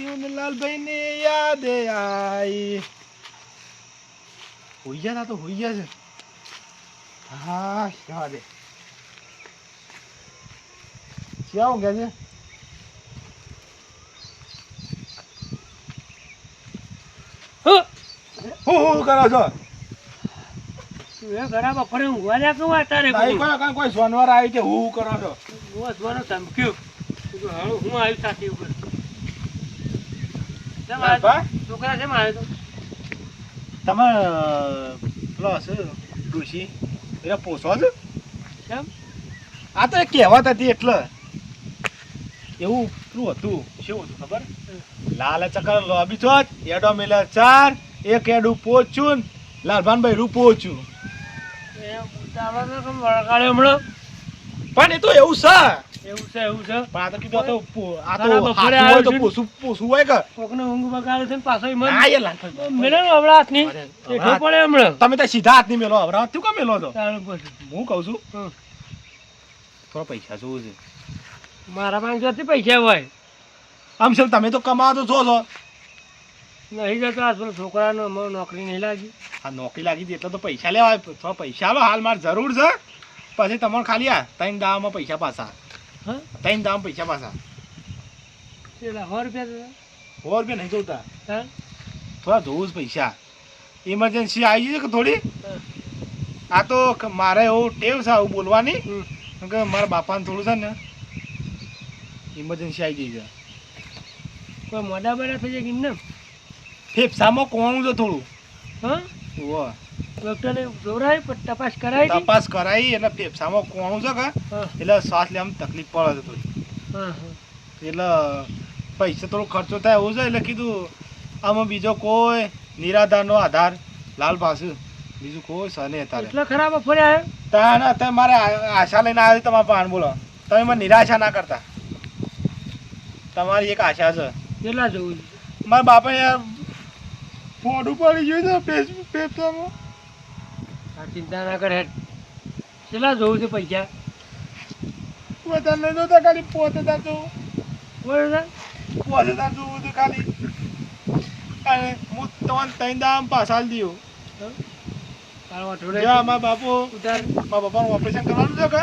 યુન લાલભાઈ ની યાદ આઈ. હોઈ ગયા તો હોઈ ગયા છે. હા જવા દે. ક્યાં ગયા છે? હું કરો છો? ઘણા બપોરે ઊંઘવા જા કેવું તારે કોઈ સોનવાર આવી છે. હું કરો છો? જોવાનું ધમક્યું હું આવ્યું સાથી ઉપર છોકરા છે આવ્યો તો તમે પેલો હશે ડોશી એટલે પોસો છે કેમ? આ તો એક કહેવત હતી એટલે એવું પેલું હતું. શું હતું ખબર? લાલ ચક્કર લોબી ચોથ એડો મિલે 4 એક એડું પોચું લાલભાનભાઈ રૂ પોચું. હમણાં પણ એ તો એવું છે. એવું છે એવું છે. પણ આ તો કીધું આ તો હોય તો પોસું હોય કે કોકને ઊંઘ બગાડે છે ને પાછો ના એ લાલભાઈ મેલો હમણાં હાથની હેઠો પડે હમણાં. તમે તો સીધા હાથની મેલો હવે તું કેમ મેલો છો? હું કહું છું હમ. થોડા પૈસા જોવું છે મારા પાસે જોતી પૈસા હોય આમ છે. તમે તો કમાવા તો છો છો નહીં જતો આ પેલો છોકરાનો અમારો નોકરી નહીં લાગી. આ નોકરી લાગી હતી એટલે તો પૈસા લેવા થોડા પૈસા લો હાલ મારે જરૂર છે. પછી તમારે ખાલી આ 3 દાવામાં પૈસા પાછા. હા 3 દાવામાં પૈસા પાછા. કેટલા 100 રૂપિયા? 100 રૂપિયા નહીં જોતા. હા થોડા જોવું જ પૈસા. ઇમરજન્સી આવી છે કે થોડી. આ તો મારે એવું ટેવ છે આવું બોલવાની કેમ કે મારા બાપાને થોડું છે ને ઇમરજન્સી આવી જાય છે. કોઈ મોડા બડા થઈ જાય કે ને ફેફસામાં કોણું છે થોડું. હા ઓહ ડોક્ટરને જોરાય પણ તપાસ કરાવી હતી? તપાસ કરાવી એટલે ફેફસામાં કોણું છે કે એટલે શ્વાસ લેવામાં તકલીફ પડે છે થોડી. હા એટલે પૈસા થોડો ખર્ચો થાય એવું છે એટલે કીધું આમાં બીજો કોઈ નિરાધારનો આધાર લાલ પાસે બીજું કોઈ સને અત્યારે. એટલો ખરાબ બપોરે આવ્યો? તાના તમે મારે આશા લઈને આવ્યો તમારા પાન બોલો. તમે મને નિરાશા ના કરતા. તમારી એક આશા છે. કેટલા જવું છે? મારા બાપા યાર ફોટું પડી ગયું છે ફેસબુક પેપરમાં. આ ચિંતા ના કરે. કેટલા જવું છે પૈસા? પોતાને નહીં જોતા ખાલી 5000 જોવું. બોલ 5000 જોવું છે ખાલી. અને હું તમને 3 દામ પાછા આલી દઉં. મારા બાપુ મારા બાપાનું ઓપરેશન કરવાનું છે કે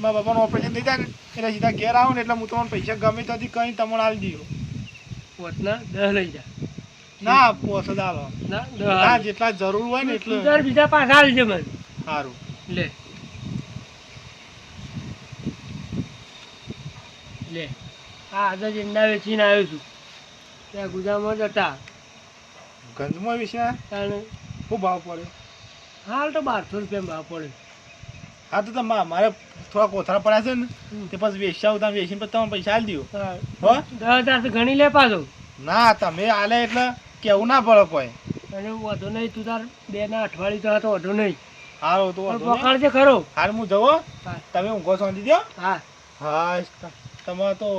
મારા બાપાનું ઓપરેશન થઈ જાય ને એટલે સીધા ઘેર આવો ને એટલે હું તમને પૈસા ગમે ત્યાંથી કઈ તમને આલી દઉં. પોતના 10 લઈ જા. ના 5000 આલો. ના ના જેટલા જરૂર હોય ને એટલે બીજા પાછા આલજે મને. સારું લે લે આ આજે જ ઈંડા વેચીને આવ્યો છું. ત્યાં ગુજામાં જ હતા. ગંજમાં વિશે તાણે શું ભાવ પડે? હાલ તો 1200 રૂપિયા ભાવ પડે. હા તો મારે થોડા કોથળા પડ્યા છે ને તે પછી વેચાવું તમે વેચીને પછી તમને પૈસા આલી દઉં. હો 10,000 તો ઘણી લે પાછો. ના તમે આલે એટલે કેવું ના પડે કોઈ. અને વધુ નહીં તું તાર 2 ના અઠવાડિયું તો વધુ નહીં. હારું તો પકડજે ખરો. હાલ હું જવો તમે ઊંઘો સમજી દો. હા હા તમે તો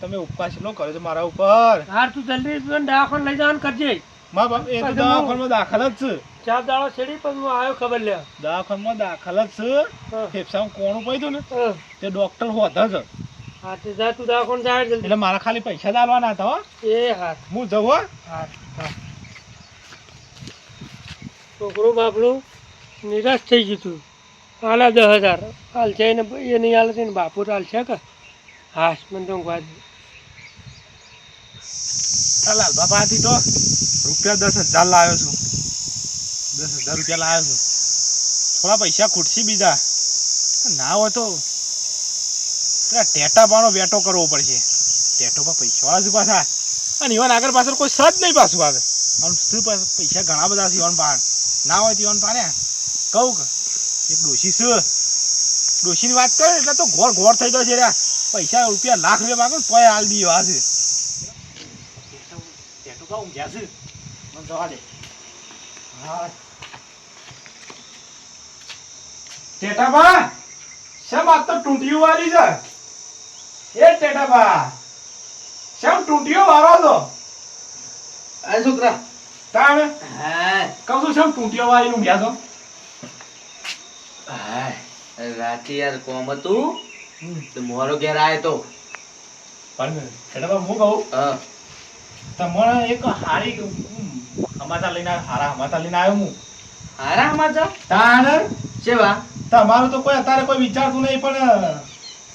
તમે ઉપવાસ નો કર્યો છે મારા ઉપર. હાર તું જલ્દી દવાખાને લઈ જવાનું કરજે. મા બાપ એ તો દવાખાનામાં દાખલ જ છે. 4 દાડો છેડી પણ હું આવ્યો ખબર લે. દવાખાનામાં દાખલ જ છે. ફેફસામાં કોણું પડ્યું ને તે ડોક્ટર હોતા જ. હા તે જા તું દવાખાને જાય જલ્દી. એટલે મારા ખાલી પૈસા જ આલવાના હતા. એ હા હું જવું. હા હા છોકરું બાપડું નિરાશ થઈ ગયું તું. હાલા 10,000 હાલ છે ને એ નહીં હાલે છે ને બાપુ તો હાલ છે કે હા મને તો ઊંઘવા દે. લાલ બાપાથી તો રૂપિયા 10,000 લાવ્યો છું. 10,000 રૂપિયા લાવ્યો છું. થોડા પૈસા ખૂટશે બીજા ના હોય તો પેલા ટેટા બાનો વેટો કરવો પડશે. ટેટો પર પૈસા વાળા છે પાછા અને ઈવન આગળ પાછળ કોઈ સજ નહીં પાછું આવે. પૈસા ઘણા બધા છે ઈવન પાન ના હોય તો ઈવન પાને કહું કે એક ડોશી છે. ડોશીની વાત કરે એટલે તો ઘોર ઘોર થઈ ગયો છે રે. પૈસા રૂપિયા લાખ રૂપિયા માંગો તો હાલ દી આ છે. ટેટો કા ઊંઘ્યા છે મને જવા દે. હા ટેટાબા શેમ આ તો ટૂંટીઓ વાળી છે. એ ટેટાબા શેમ ટૂંટીઓ વાળો છો? આ છોકરા તાણે હા કહું છું શેમ ટૂંટીઓ વાળી ઊંઘ્યા છો? હા રાતે યાર કોમ હતું તો મોરો ઘેર આવ્યો તો પણ ટેટાબા હું કહું હા તમારે એક હારી સમાચાર લઈને આવ્યો, હારા સમાચાર લઈને આવ્યો હું. હારા સમાચાર તાણ કેવા? તમારું તો કોઈ અત્યારે કોઈ વિચારતું નહીં, પણ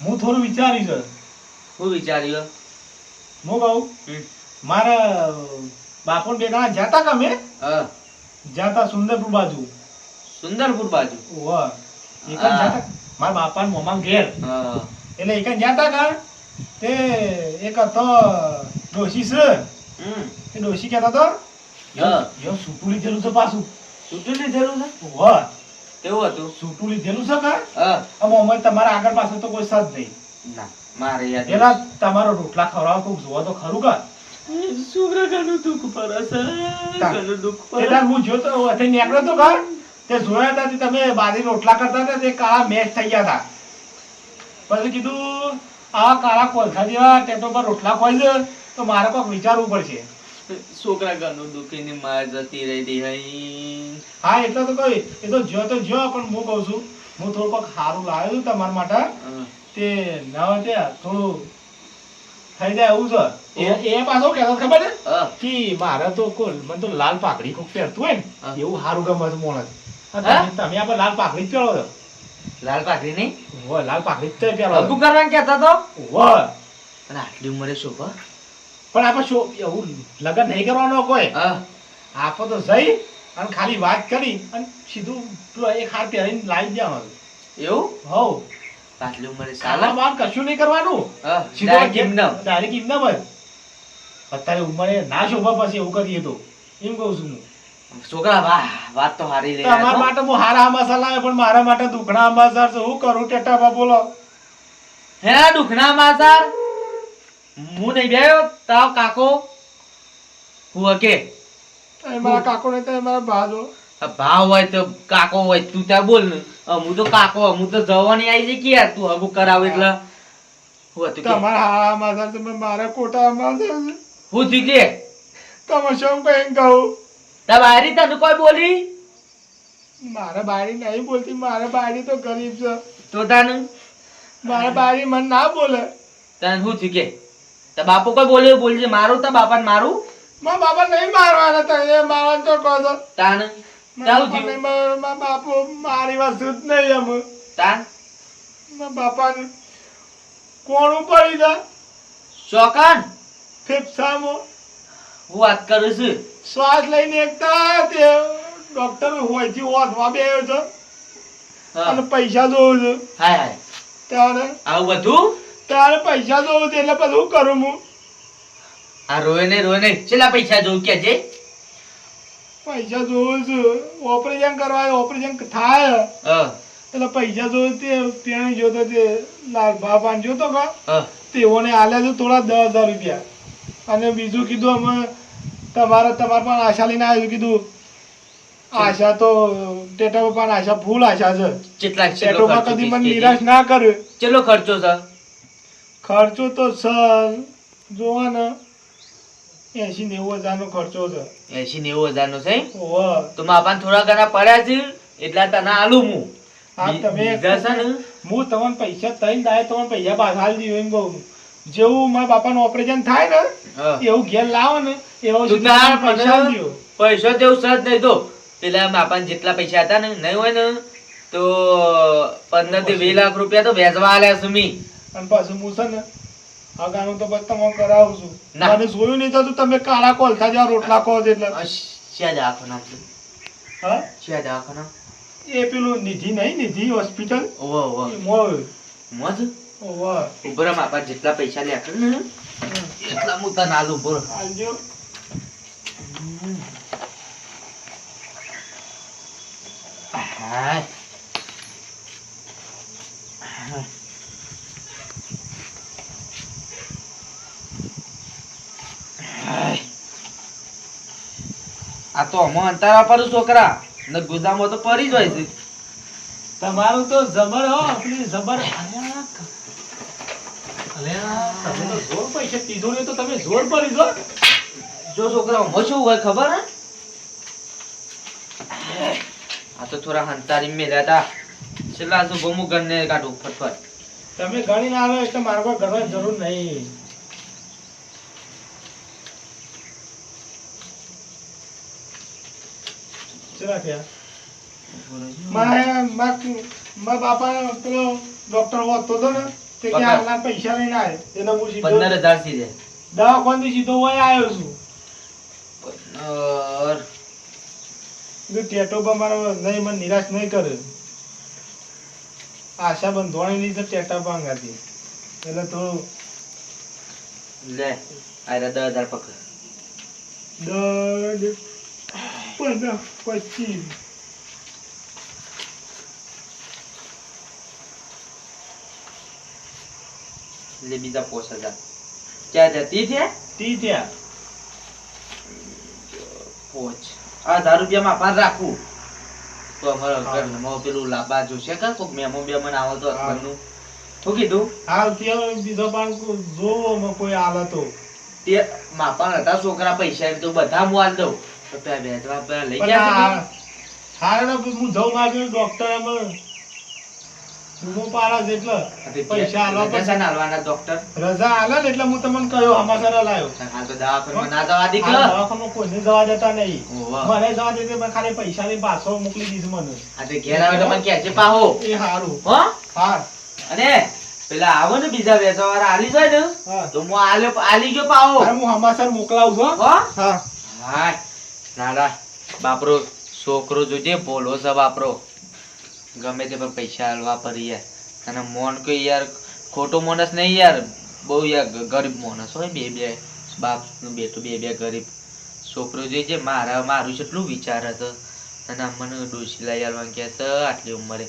હું થોડું વિચાર્યું છે. હું વિચાર્યું? હું કહું, હમ. મારા બાપુ બે જણા જતા કે અમે હા, જતા સુંદરપુર બાજુ. સુંદરપુર બાજુ. ઓહ, એક જ હા. જતા મારા બાપા ને મોમાં ઘેર. હા. એટલે એક જ જતા કા તે એક હતો ડોશી છે. એ ડોશી કહેતા તો હા. યો સૂટું લીધેલું છે પાછું. છૂટું લીધેલું છે? ઓહ, કેવું હતું? સૂટું લીધેલું છે કા હા. આમાં તમારા આગળ પાછળ તો કોઈ સજ નહીં. ના, મારે યાદ પેલા તમારો રોટલા ખવડાવો કોક જોવો તો ખરું કા. છોકરા ઘણું દુઃખ પડે છે. ઘણું દુઃખ એટલે હું જોતો અત્યારે નીકળ્યો તો ઘર તે જોયા હતા તે તમે બાજરી રોટલા કરતા હતા તે કાળા મેચ થઈ ગયા હતા. પછી કીધું આ કાળા કોલસા જેવા ટેટો પર રોટલા ખોઈ છે તો મારે કોઈક વિચારવું પડશે. છોકરા ઘણું દુઃખીની માર જતી રહી હઈ. હા એટલે તો કઈ એ તો જ્યો પણ હું કહું છું હું થોડું કોઈક સારું લાવ્યો છું તમારા માટે. તે ના તે થોડું થઈ જાય એવું છે. એ પાછો કહેતો ખબર છે હા. કે મારે તો મને તો લાલ પાઘડી કોક પહેરતું હોય હા. ને એવું સારું ગમે છે મોણસ. અને હા? તમે આપણે લાલ પાઘડી જ પહેરો છો. લાલ પાઘડી નહીં? ઓહ, લાલ પાઘડી જ પહેરો છો. હગું કરવાનું કહેતા તો? ઓહ, અને આટલી ઉંમરે શોભા? પણ આપણે શું એવું લગન નહીં કરવાનો કોઈ. હા. આપણે તો જઈ અને ખાલી વાત કરી અને સીધું પેલો એક હાર પહેરીને લાવી જ જવાનું. એવું? હોવ, આટલી ઉંમરે સાલા સાલા? બાર કશું નહીં કરવાનું. હા. સીધો direct એમનેમ. ડાયરેક્ટ એમનેમ જ. અત્યારે ઉંમરે ના શોભા પછી એવું કરીએ તો એમ કહું છું હું. છોકરા વાહ, વાત તો હારી લઈ તમારા આવ્યા માટે હું હારા મસાલા આવે પણ મારા માટે દુખણા મસાલા છે. હું કરું ટેટાબા બોલો. છો. હે દુખના માસાર? હું નહીં ગયો તાવ કાકો હું કે મારા કાકો ને તો મારા ભાજો. ભાવ હોય તો કાકો હોય તું ત્યાં બોલ ને. હું તો કાકો હું તો જવાની આવી જઈ કે યાર તું હગું કરાવ એટલે હું હતું કે તમારા હારા મસાલા છે પણ મારા કોટા મસાલા છે. હું થયું કે તમે શું કઈ કહું તમારી તને કોઈ બોલી મારા બારી નહીં બોલતી. મારા બારી તો ગરીબ છે. તો તને મારા બારી મને ના બોલે. તને શું થયું કે તાર બાપુ કોઈ બોલ્યું બોલજે મારું તાર બાપાને મારું મારા બાપા નહીં મારવાના તમે મારવાનું તો કહો છો. તાન મારા તાવ બાપા નહીં થયું મારવાના. મારા બાપુ મારી વાત જ નહીં અમે. તાન મારા બાપાને કોણું પડી જાય ચોકાન ફેફસામાં હું વાત કરું છું. શ્વાસ લઈને એકતા તે ડોક્ટર હોયથી ઓધવા બેહ્યો છે હા. અને પૈસા જોવું છે. હાય હાય ત્યારે આવું બધું ત્યારે પૈસા જોવું છે એટલે પછી શું કરું હું. આ રોય ને છેલ્લા પૈસા જોઉં કે છે પૈસા જોવું છે. ઓપરેશન કરવા ઓપરેશન થાય હા એટલે પૈસા જોવું તે ત્યાં જોતો તે લાલ બાપા જોતો કા હા તેઓને આલ્યા છે થોડા 10,000 રૂપિયા. અને બીજું કીધું અમે તમારા પણ આશા લઈને આવ્યું. કીધું આશા તો ટેટા બાપાને આશા ફૂલ આશા છે. કેટલા ટેટોમાં કદી મને નિરાશ ના કર્યો. ચેટલો ખર્ચો છે? ખર્ચો તો સર જોવા ને 80-90 હજારનો ખર્ચો છે. 80-90 નો છે ઓહ, તો માપાને થોડા ઘણા પડ્યા છે એટલા તને આલું હું આ તમે બીજા છે ને હું તમને પૈસા તઈને દાય તમને પૈસા પાછા આલી દીધું એમ કહું છું. જેવું મારા બાપાનું ઓપરેશન થાય ને હા. એવું ઘેર લાવો ને એવો તું સીધું તાર તમને પૈસા આલી દ્યો. પૈસો તેવું સજ નહીં તો પેલા માપાને જેટલા પૈસા હતા ને નહીં હોય ને તો 15 થી 20 લાખ રૂપિયા તો વેચવા આલ્યા છે મી. અને પાછું હું છે ને આગાનું તો બસ તમને કરાવું છું. ના. મને જોયું નહીં થતું તમે કાળા કોલસા જેવા રોટલા કહો છો એટલે. શ્યા દવાખાના છે? હા, શ્યા દવાખાના? એ પેલું નિધિ નહીં, નિધિ હોસ્પિટલ ઓવો ઓવો મોય. મોજ ઓવા ઉભરા માપા જેટલા પૈસા લે ને એટલા હું તને આલું બોલ. આલજો. હાય હાય. આ તો અમે અંતારા પર છોકરા ને ગુદામો તો પડી જ હોય છે. તમારું તો જબર હો આપણી જબર. અલ્યા તમે તો જોર પૈસા તિજોરી તો તમે જોર પડી જો. જો છોકરા અમે શું હોય ખબર હે આ તો થોડા હંતારી મેલ્યા હતા છેલ્લા તો બમુ ગણને કાઢું ફટફટ. તમે ગણી ના આવે એટલે મારે કોઈ ગણવાની જરૂર નહીં. ચલા થયા મારા બાપા પેલો ડોક્ટર હોતો હતો ને તે કે આટલા પૈસા લઈને આવે એટલે હું સીધો 15,000 સીધે દવાખાનાથી સીધો વહી આવ્યો છું ટેટો પર મારો નહીં મને નિરાશ નહીં કરે આશા બંધવાણી ની તો ટેટા ભાંગાતી એટલે થોડું લે આયરા 10,000 પકડ 10 15 25 લે બીજા 5,000 ક્યાં જતી છે તી ત્યાં પોચ 1000 રૂપિયામાં પાર રાખું તો અમારા ઘરમાં પેલું લાંબા જોશે કે કોક મેમો બેમન આવો તો ઘરનું શું કીધું હાલ ત્યાં બીજો પણ જોવો કોઈ હાલતો તે માપા હતા છોકરા પૈસા તો બધા હું આલ દઉં તો પેલા વેચવા પેલા લઈ ગયા હારે હું જઉં માગ્યો ડોક્ટર એમ હું પારા જેટલો પૈસા આલવા પૈસા નાલવાના ડોક્ટર રજા આલે ને એટલે હું તમને કહ્યો હમાસર લાયો હાલ તો દવાખાનામાં ના જવા દી કે દવાખાનામાં કોઈને જવા દેતા નહીં ઓવા મને જવા દેતે પણ ખાલી પૈસા ની પાછો મોકલી દીધું મને આ તે ઘેર આવે તો મને કહેજે પાહો એ હારું હો હા અને પેલા આવો ને બીજા વેચવા વાળા આલી જાય ને હા તો હું આલી ગયો પાહો અરે હું હમાસર મોકલાવું છું હો હા હાય નાડા બાપરો છોકરો જોજે બોલો છે બાપરો ગમે તે પણ પૈસા આલવા પડી યાર અને મોન કોઈ યાર ખોટો માણસ નહીં યાર બહુ યાર ગરીબ માણસ હોય બે બાપ નું બેટું બે ગરીબ છોકરો જોઈજે મારું કેટલું વિચાર હતો અને મને ડોસી લઈ આવવાનું કહે છે આટલી ઉંમરે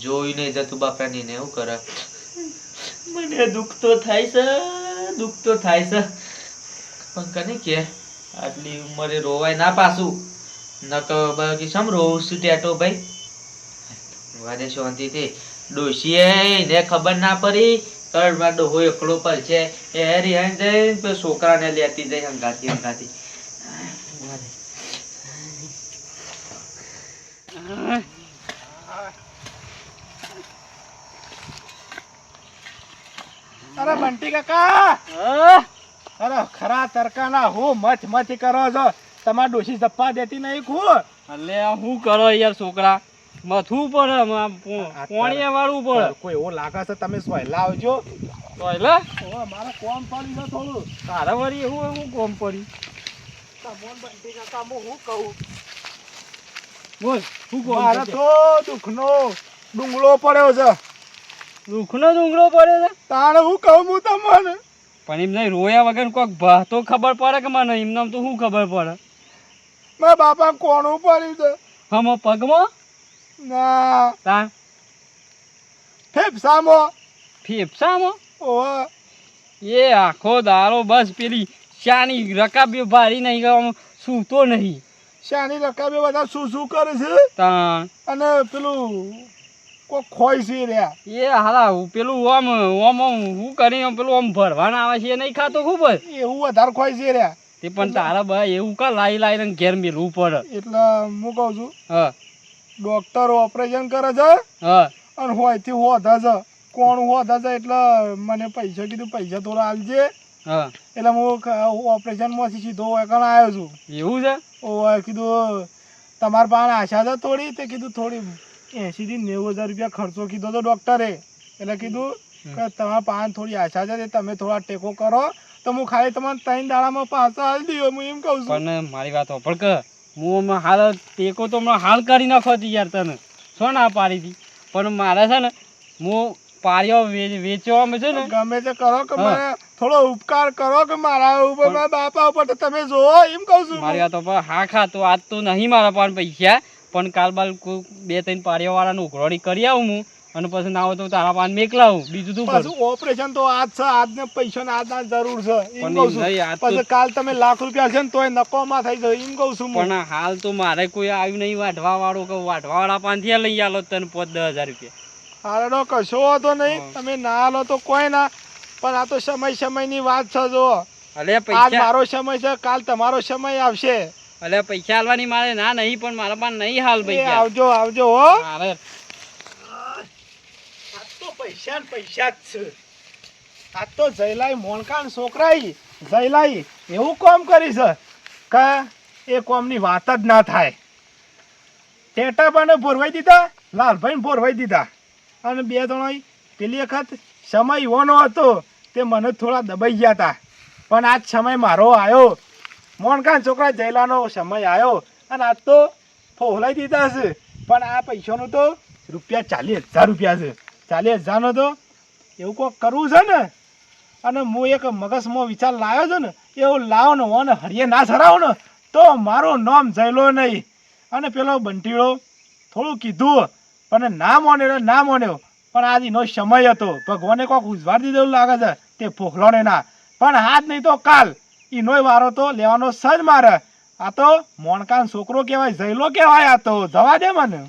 જોઈ નહીં જતું બાપા ને એવું કરે મને દુઃખ તો થાય છે પણ કને કે આટલી ઉંમરે રોવાય ના પાછું ન તો બાકી સમ રોવું છું ટેટો ભાઈ વાદે શાંતિથી ડોશીએ ને ખબર ના પડી કડમાં ડોહો એકલો પર છે એ હેરી હેન જઈને છોકરાને લેતી જઈ હંગાતી અરે બંટી કાકા અરે ખરા તરકાના હું મચ કરો છો તમાર ડોશી જપ્પા દેતી નહીં ખું એટલે શું કરો યાર છોકરા મથવું પડે પોણીએ વાળવું પડે કોઈ એવો લાગે છે તમે સોયલા આવજો તો એટલે મારે કોમ પડી છે થોડું તારા વળી એવું કોમ પડી તમોન બંટી કાકા હું કહું બોલ શું કોમ મારે તો દુઃખનો ડુંગળો પડ્યો છે દુઃખનો ડુંગળો પડે છે તાણે હું કહું હું તમને પણ એમ નહીં રોયા વગર કોઈક ભા તો ખબર પડે કે મને એમને તો શું ખબર પડે મારા બાપા કોણું પડ્યું છે હમ પગમાં ના તા ફેફસામાં ફેફસામાં ઓહ એ આખો દારો બસ પેલી શાની રકાબી ભારી નહીં ગયો સૂતો નહીં શાની રકાબે બધા શું કરે છે તા અને પેલું કોઈ ખોઈ છે રહ્યા એ હાલા પેલું આમ ઓમ હું કરી પેલું આમ ભરવાના આવે છે એ નહીં ખાતો ખૂબ જ એવું વધારે ખોઈ છે રહ્યા તે પણ તારા બા એવું કા લાઈને ઘેર મેળવું પડે એટલે હું કહું છું હા ડોક્ટર ઓપરેશન કરે છે હા અને હોયથી હોધા છે કોણ હોધા છે એટલે મને પૈસા કીધું પૈસા થોડા આલજે હા એટલે હું ઓપરેશનમાંથી સીધો એકણ આવ્યો છું એવું છે ઓ કીધું તમારા પાસે આશા છે થોડી તે કીધું થોડી 80 થી 90,000 રૂપિયા ખર્ચો કીધો તો ડોક્ટરે એટલે કીધું કે તમારા પાસે થોડી આશા છે તે તમે થોડા ટેકો કરો તો હું ખાલી તમારે 3 દાડામાં પાછા હાલ દઉં હું એમ કહું છું પણ મારી વાત હોપડ કે હું હાલ ટેકો તો હમણાં હાલ કરી નાખો હતી યાર તને શું ના પાડી હતી પણ મારે છે ને હું પાળીઓ વેચવામાં છે ને ગમે તે કરો કે મને થોડો ઉપકાર કરો કે મારા ઉપર મારા બાપા ઉપર તો તમે જોવો એમ કહું છું મારી વાત હોપડ હા તો આજ તો નહીં મારા પાસે પૈસા પણ કાલ બાલ 2-3 પાળીઓ વાળાને ઉઘરાણી કરી આવું હું અને પછી ના હોય તો તારા પાસે મેકલાવું બીજું તું પાછું ઓપરેશન તો આજ છે આજને પૈસાની આજના જરૂર છે એમ કહું છું પછી કાલ તમે લાખ રૂપિયા છે ને તોય નકોમાં થઈ જાય એમ કહું છું પણ હાલ તો મારે કોઈ આવ્યું નહીં વાઢવા વાળો કે વાઢવા વાળા પાસેથી લઈ આલો તને 5-10,000 રૂપિયા હારડો કશો હતો નહીં તમે ના આલો તો કોઈ ના પણ આ તો સમયની વાત છે જો અલે આજ પૈસા મારો સમય છે કાલ તમારો સમય આવશે અલે પૈસા હાલવાની મારે ના નહીં પણ મારા પાસે નહીં હાલ પૈસા આવજો હો મારે પૈસા જ છે આ તો જયલાઈ મોણકાન છોકરાઈ જયલાઈ એવું કામ કરી છે કે એ કોમની વાત જ ના થાય ટેટાપાને ભોરવાઈ દીધા, લાલભાઈને ભોરવાઈ દીધા. અને બે જણા પેલી વખત સમય એવાનો હતો તે મને થોડા દબાઈ ગયા હતા. પણ આજ સમય મારો આવ્યો, મોનકાન છોકરા જયલાનો સમય આવ્યો અને આજ તો ફોહલાઈ દીધા છે. પણ આ પૈસાનું તો ₹40,000 છે. 40,000નો તો એવું કોક કરવું છે ને. અને હું એક મગજમાં વિચાર લાવ્યો છું ને, એવું લાવો ને ઓને હરિયે ના સરાવો ને તો મારું નામ જયલો નહીં. અને પેલો બંટીળો થોડું કીધું પણ ના માન્યો. પણ આજ એનો સમય હતો, ભગવાને કોક ઉજવાર દીધેલું લાગે છે તે ફોખલોને ના. પણ હાથ નહીં તો કાલ એનોય વારો તો લેવાનો સજ મારે. આ તો મોણકાન છોકરો કહેવાય, જયલો કહેવાય. આ તો જવા દે મને.